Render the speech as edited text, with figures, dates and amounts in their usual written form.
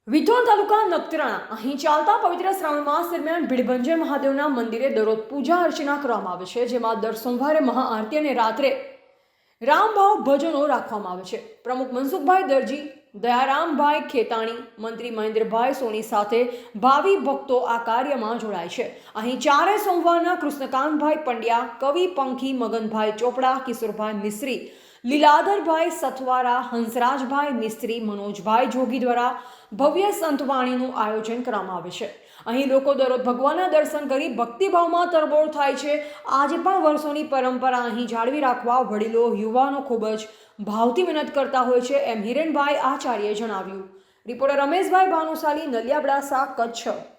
વિઠોણ તાલુકા નખત્રાણા અહીં ચાલતા પવિત્ર શ્રાવણ માસ દરમિયાન ભીડભંજન મહાદેવના મંદિરે દરરોજ પૂજા અર્ચના કરવામાં આવે છે, જેમાં દર સોમવારે મહાઆરતી અને રાત્રે રામભાવ ભજનો રાખવામાં આવે છે. પ્રમુખ મનસુખભાઈ દરજી, દયારામભાઈ ખેતાણી, મંત્રી મહેન્દ્રભાઈ સોની સાથે ભાવિ ભક્તો આ કાર્યમાં જોડાય છે. અહીં ચારે સોમવારના કૃષ્ણકાંતભાઈ પંડ્યા, કવિ પંખી મગનભાઈ ચોપડા, કિશોરભાઈ મિસ્ત્રી, લીલાધરભાઈ સથવારા, હંસરાજભાઈ મિસ્ત્રી, મનોજભાઈ જોગી દ્વારા ભવ્ય સંતવાણીનું આયોજન કરવામાં આવે છે. અહીં લોકો દરરોજ ભગવાનના દર્શન કરી ભક્તિભાવમાં તરબોળ થાય છે. આજે પણ વર્ષોની પરંપરા અહીં જાળવી રાખવા વડીલો યુવાનો ખૂબ જ ભાવથી મહેનત કરતા હોય છે, એમ હિરેનભાઈ આચાર્યએ જણાવ્યું. રિપોર્ટર રમેશભાઈ ભાનુશાલી, નલિયાબડાસા, કચ્છ.